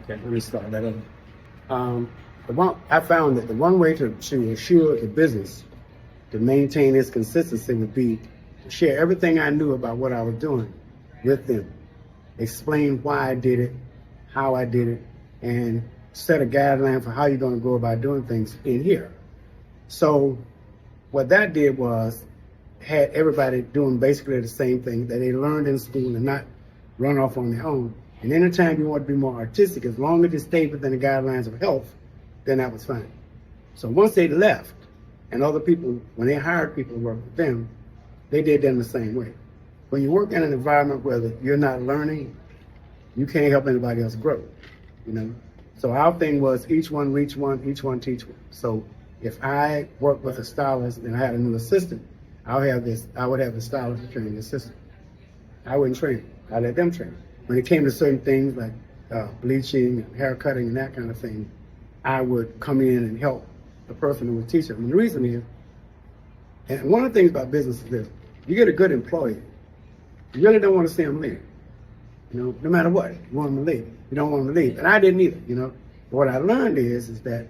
Okay, let me start that over. I found that the one way to assure the business to maintain its consistency would be to share everything I knew about what I was doing with them, explain why I did it, how I did it, and set a guideline for how you're going to go about doing things in here. So what that did was had everybody doing basically the same thing that they learned in school and not run off on their own. And anytime you want to be more artistic, as long as it stayed within the guidelines of health, then that was fine. So once they left, and other people, when they hired people to work with them, they did them the same way. When you work in an environment where you're not learning, you can't help anybody else grow, you know? So our thing was each one reach one, each one teach one. So if I worked with a stylist and I had a new assistant, I would have the stylist train the assistant. I wouldn't train them. I let them train. When it came to certain things like bleaching, and hair cutting, and that kind of thing, I would come in and help the person who was teaching. And the reason is, and one of the things about business is this: you get a good employee, you really don't want to see them leave. You know, no matter what, you want them to leave. You don't want them to leave, and I didn't either. You know, but what I learned is that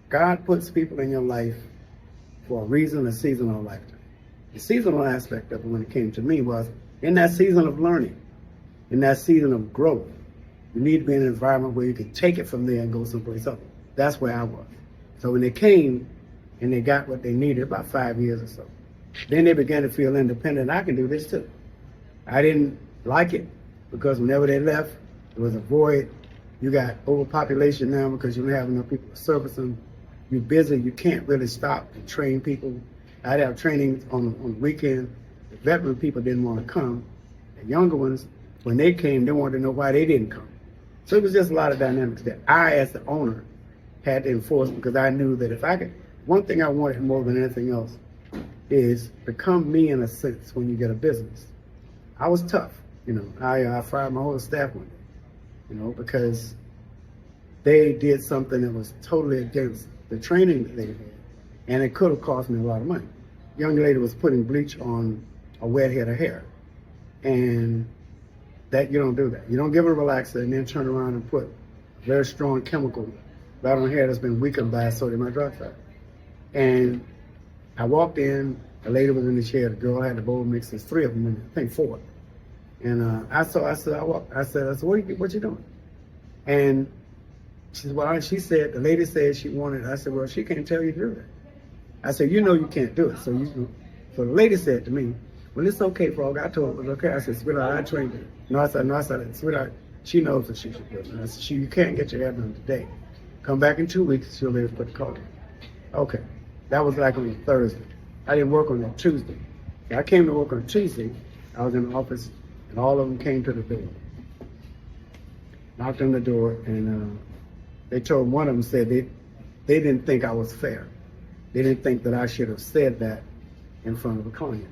God puts people in your life for a reason, a season, or a lifetime. The seasonal aspect of it, when it came to me, was in that season of learning, in that season of growth, you need to be in an environment where you can take it from there and go someplace else. That's where I was. So when they came and they got what they needed, about 5 years or so, then they began to feel independent. I can do this too. I didn't like it because whenever they left, there was a void. You got overpopulation now because you don't have enough people to service them. You're busy. You can't really stop and train people. I'd have training on the weekend. The veteran people didn't want to come. The younger ones, when they came, they wanted to know why they didn't come. So it was just a lot of dynamics that I, as the owner, had to enforce because I knew that if I could, one thing I wanted more than anything else is become me in a sense when you get a business. I was tough, you know. I fired my whole staff one day, you know, because they did something that was totally against the training that they had, and it could have cost me a lot of money. The young lady was putting bleach on a wet head of hair, and that you don't do that. You don't give her a relaxer and then turn around and put a very strong chemical right on hair that's been weakened by sodium hydroxide. And I walked in, the lady was in the chair, the girl had the bowl mixers, 3 of them in there, I think 4. And I said, what you doing? And she said, well, the lady said she wanted, I said, well, she can't tell you to do that. I said, you know you can't do it. So the lady said to me, well, it's okay, Frog. I told her it was okay. I said, sweetheart, I trained her. No, I said, sweetheart, she knows what she should do. And I said, you can't get your hair done today. Come back in 2 weeks, she'll be able to put the coat in. Okay, that was like on a Thursday. I didn't work on that Tuesday. So I came to work on Tuesday. I was in the office, and all of them came to the door. Knocked on the door, and they told one of them said they didn't think I was fair. They didn't think that I should have said that in front of a client.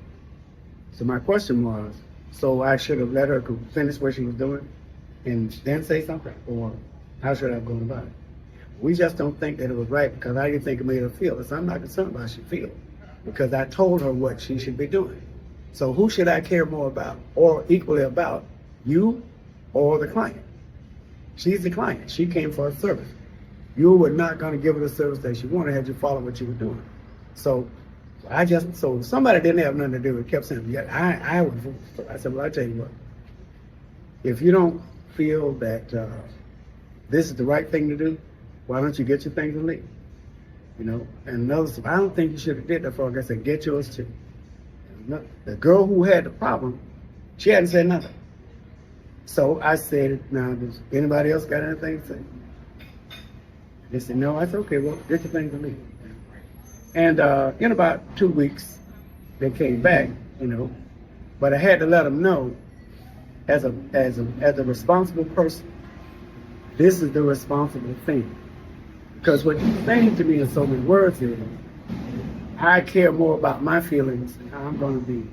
So my question was, so I should have let her finish what she was doing and then say something? Or how should I have gone about it? We just don't think that it was right because I didn't think it made her feel. So I'm not concerned about how she feels because I told her what she should be doing. So who should I care more about or equally about, you or the client? She's the client. She came for a service. You were not going to give her the service that she wanted had you followed what you were doing. So somebody didn't have nothing to do with it, kept saying, yeah, I would. I said, well, I tell you what, if you don't feel that this is the right thing to do, why don't you get your things and leave? You know, and another stuff, I don't think you should have did that for her. I said, get yours too. The girl who had the problem, she hadn't said nothing. So I said, now, does anybody else got anything to say? They said, no. I said, okay, well, get your things and leave. And in about 2 weeks, they came back, you know, but I had to let them know as a responsible person, this is the responsible thing. Because what you're saying to me in so many words is, I care more about my feelings and how I'm going to be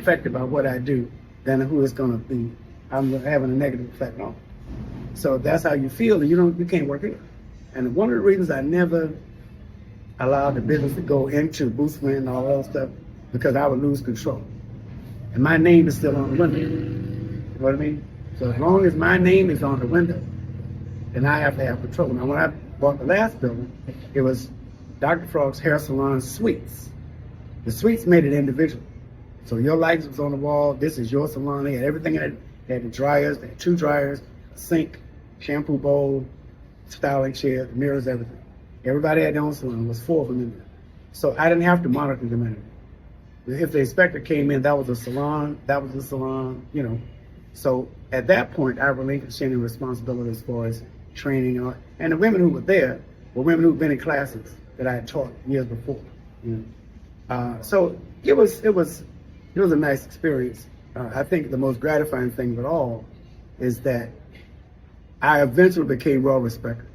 affected by what I do than who it's going to be. I'm having a negative effect on. So if that's how you feel, then you can't work here. And one of the reasons I never allowed the business to go into boostment and all that stuff, because I would lose control. And my name is still on the window. You know what I mean? So as long as my name is on the window, then I have to have control. Now, when I bought the last building, it was Dr. Frog's Hair Salon Suites. The suites made it individual. So your lights was on the wall. This is your salon. They had everything in it. They had the dryers. They had 2 dryers, a sink, shampoo bowl, styling chair, mirrors, everything. Everybody had their own salon. There was 4 of them in there. So I didn't have to monitor them anymore. If the inspector came in, that was a salon, that was a salon, you know. So at that point, I relinquished any responsibility as far as training. And the women who were there were women who'd been in classes that I had taught years before. You know. So it was a nice experience. I think the most gratifying thing of it all is that I eventually became well respected.